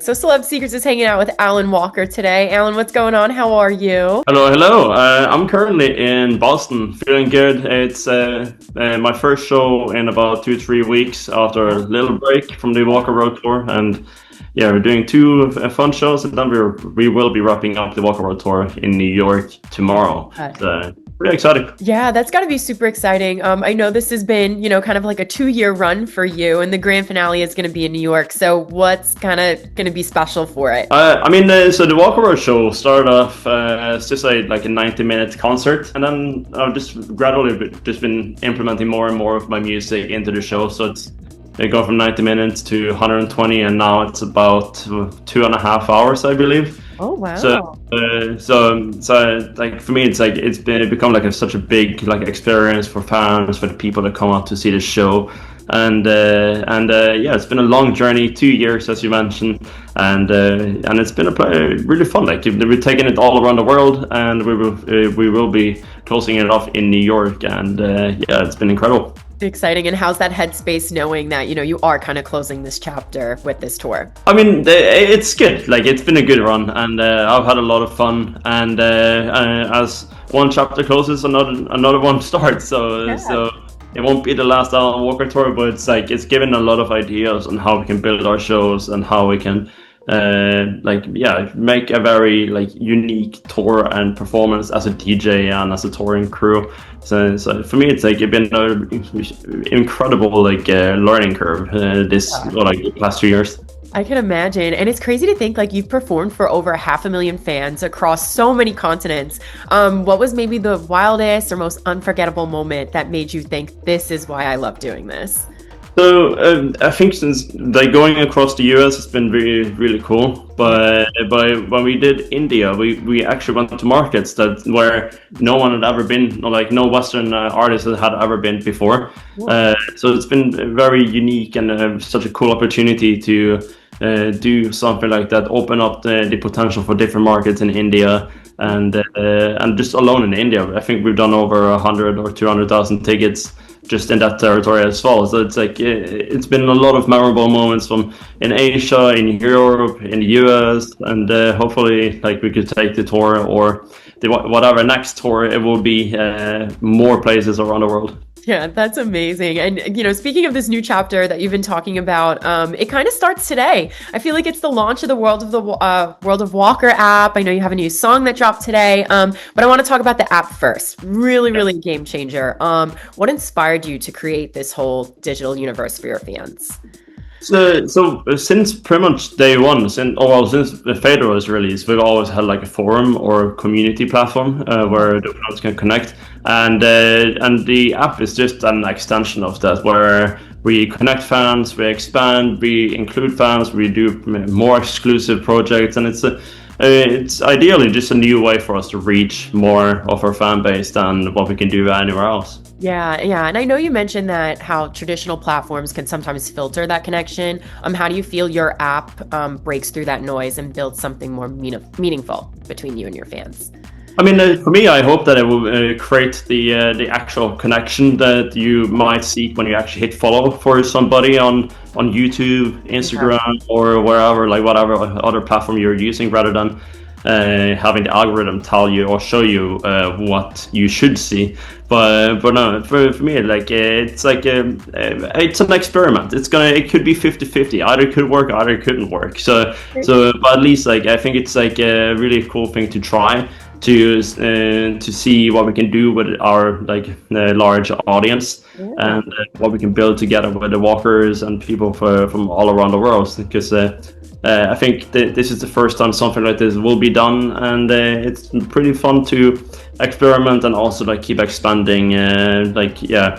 So Celeb Secrets is hanging out with Alan Walker today. Alan, what's going on? How are you? Hello, hello. I'm currently in Boston, feeling good. It's my first show in about 2 3 weeks after a little break from the Walkerworld Tour, and yeah, we're doing two fun shows, and then we will be wrapping up the Walkerworld Tour in New York tomorrow. So, pretty exciting. Yeah, that's got to be super exciting. I know this has been, kind of like a 2-year run for you, and the grand finale is going to be in New York. So what's kind of going to be special for it? So the Walkerworld show started off as just like a 90-minute concert, and then I've just gradually just been implementing more and more of my music into the show. So it go from 90 minutes to 120, and now it's about 2.5 hours, I believe. Oh wow! So like for me, it's become like such a big like experience for fans, for the people that come out to see the show, and yeah, it's been a long journey, 2 years as you mentioned, and it's been really fun. Like we're taking it all around the world, and we will be closing it off in New York, and yeah, it's been incredible. Exciting. And how's that headspace knowing that, you are kind of closing this chapter with this tour? I mean, it's good. Like, it's been a good run, and I've had a lot of fun. And as one chapter closes, another one starts. So it won't be the last Alan Walker tour, but it's given a lot of ideas on how we can build our shows and how we can make a very unique tour and performance as a DJ and as a touring crew. So for me, it's been an incredible learning curve the past 2 years. I can imagine. And it's crazy to think you've performed for over 500,000 fans across so many continents. What was maybe the wildest or most unforgettable moment that made you think this is why I love doing this? So I think since going across the US has been really, really cool. But when we did India, we actually went to markets where no one had ever been, no Western artist had ever been before. So it's been very unique and such a cool opportunity to do something like that, open up the potential for different markets in India. And just alone in India, I think we've done over 100 or 200,000 tickets just in that territory as well. So it's been a lot of memorable moments in Asia, in Europe, in the US, and hopefully we could take the tour or whatever next tour it will be more places around the world. Yeah, that's amazing. And, speaking of this new chapter that you've been talking about, it kind of starts today. I feel like it's the launch of the World of Walker app. I know you have a new song that dropped today, but I want to talk about the app first. Really, really a game changer. What inspired you to create this whole digital universe for your fans? So since pretty much day one, since the Fader was released, we've always had a forum or community platform where the fans can connect, and the app is just an extension of that, where we connect fans, we expand, we include fans, we do more exclusive projects, and it's ideally just a new way for us to reach more of our fan base than what we can do anywhere else. Yeah. And I know you mentioned that how traditional platforms can sometimes filter that connection. How do you feel your app breaks through that noise and builds something more meaningful between you and your fans? I mean, for me, I hope that it will create the actual connection that you might seek when you actually hit follow for somebody on YouTube, Instagram, or wherever, whatever other platform you're using, rather than having the algorithm tell you or show you what you should see. But no, for me, it's an experiment. It could be 50-50. Either it could work, either it couldn't work. So but at least I think it's a really cool thing to try to see what we can do with our large audience, and what we can build together with the walkers and people from all around the world, because I think this is the first time something like this will be done, and it's pretty fun to experiment and also keep expanding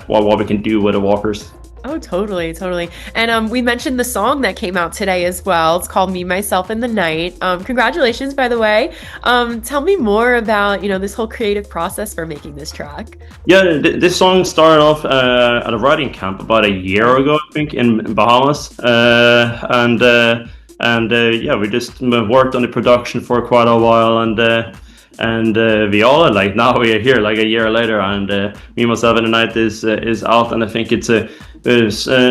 what we can do with the walkers. Oh, totally. And we mentioned the song that came out today as well. It's called Me, Myself, and the Night. Congratulations, by the way. Tell me more about, this whole creative process for making this track. Yeah, this song started off at a writing camp about a year ago, I think, in Bahamas. We just worked on the production for quite a while, and Viola, now we are here a year later, and Me, Myself, and the Night is out, and I think it's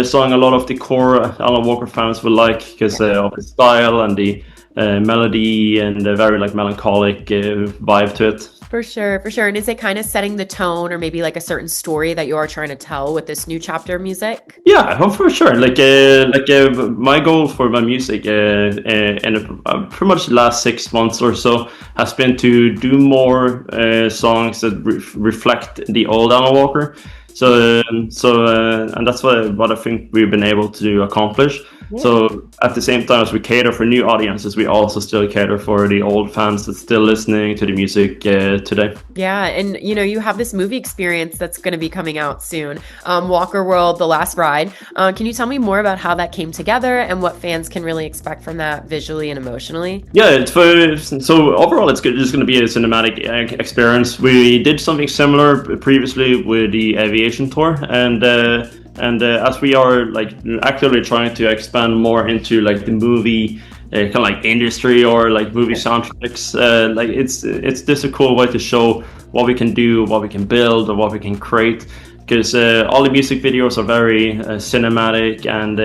song a lot of the core Alan Walker fans will like because of his style and the melody and the very like melancholic vibe to it. For sure, for sure. And is it kind of setting the tone or maybe like a certain story that you are trying to tell with this new chapter music? Yeah, for sure. My goal for my music in pretty much the last 6 months or so has been to do more songs that reflect the old Alan Walker. And that's what I think we've been able to accomplish. Yeah. So at the same time as we cater for new audiences, we also still cater for the old fans that's still listening to the music today. Yeah, and you have this movie experience that's going to be coming out soon, Walkerworld: The Last Ride. Can you tell me more about how that came together and what fans can really expect from that visually and emotionally? Yeah, so overall it's just going to be a cinematic experience. We did something similar previously with the Aviation Tour, and as we are like actively trying to expand more into like the movie kind of like industry or like movie soundtracks, like it's just a cool way to show what we can do, what we can build, or what we can create. Because all the music videos are very cinematic and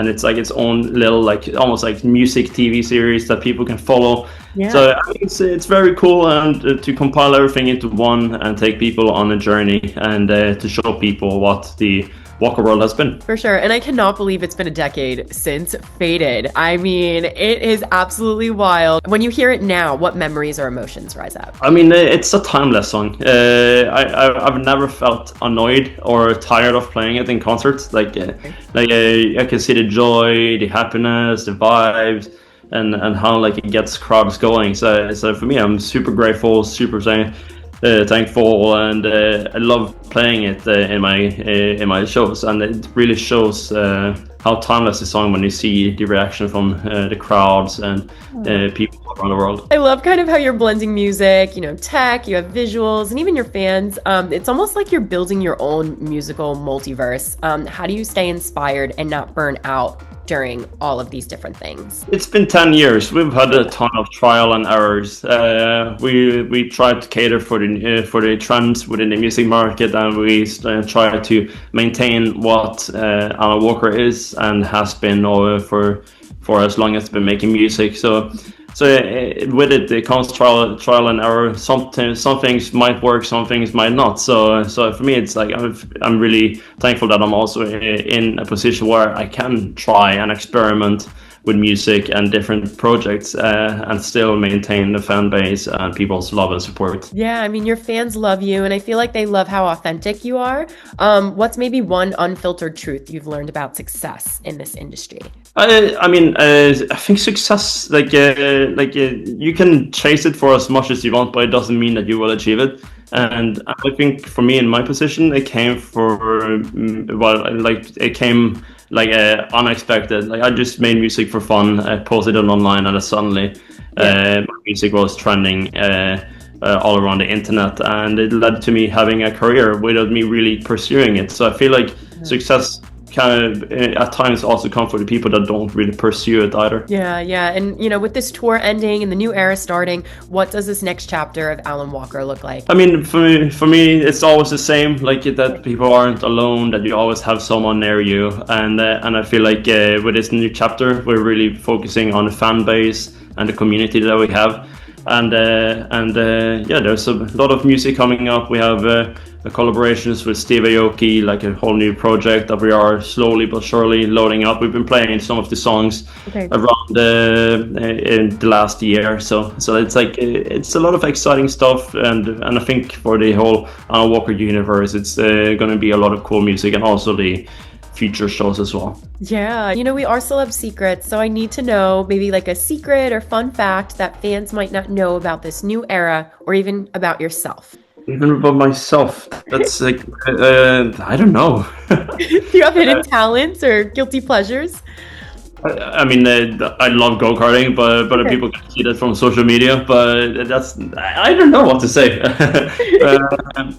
it's like its own little like almost like music TV series that people can follow. Yeah. So I think it's very cool and to compile everything into one and take people on a journey and to show people what the Walkerworld has been. For sure. And I cannot believe it's been a decade since Faded. I mean, it is absolutely wild. When you hear it now, what memories or emotions rise up? I mean, it's a timeless song. I've never felt annoyed or tired of playing it in concerts. I can see the joy, the happiness, the vibes, and how like it gets crowds going. So for me, I'm super grateful, super thankful, and I love playing it in my shows, and it really shows how timeless the song when you see the reaction from the crowds and people around the world. I love kind of how you're blending music, tech, you have visuals, and even your fans. It's almost like you're building your own musical multiverse. How do you stay inspired and not burn out during all of these different things? It's been 10 years. We've had a ton of trial and errors. We tried to cater for the trends within the music market, and we try to maintain what Alan Walker is and has been for as long as been making music. So with it comes trial and error. Some things might work, some things might not. So for me, it's like I'm really thankful that I'm also in a position where I can try and experiment with music and different projects and still maintain the fan base and people's love and support. Yeah, I mean, your fans love you, and I feel like they love how authentic you are. What's maybe one unfiltered truth you've learned about success in this industry? I think success, you can chase it for as much as you want, but it doesn't mean that you will achieve it. And I think for me in my position, it came unexpected. Like I just made music for fun. I posted it online, and suddenly my music was trending all around the internet, and it led to me having a career without me really pursuing it. So I feel like success kind of at times also come for the people that don't really pursue it either. Yeah. And with this tour ending and the new era starting, what does this next chapter of Alan Walker look like? I mean, for me, it's always the same. Like that people aren't alone. That you always have someone near you. And I feel like with this new chapter, we're really focusing on the fan base and the community that we have. And there's a lot of music coming up. We have collaborations with Steve Aoki, like a whole new project that we are slowly but surely loading up. We've been playing some of the songs around in the last year, so it's like it's a lot of exciting stuff, and I think for the whole Alan Walker universe, it's going to be a lot of cool music, and also the future shows as well. Yeah, we are Celeb Secrets, so I need to know maybe like a secret or fun fact that fans might not know about this new era, or even about yourself. Even about myself, that's like I don't know. Do you have hidden talents or guilty pleasures? I mean, I love go-karting, but people can see that from social media. But I don't know what to say.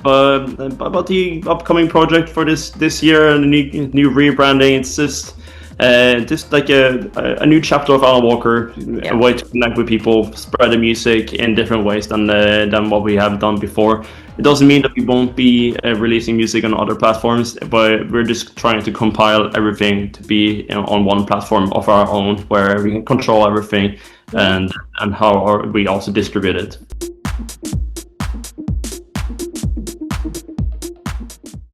But about the upcoming project for this year and the new rebranding, it's just just like a new chapter of Alan Walker, a way to connect with people, spread the music in different ways than what we have done before. It doesn't mean that we won't be releasing music on other platforms, but we're just trying to compile everything to be on one platform of our own, where we can control everything and how we also distribute it.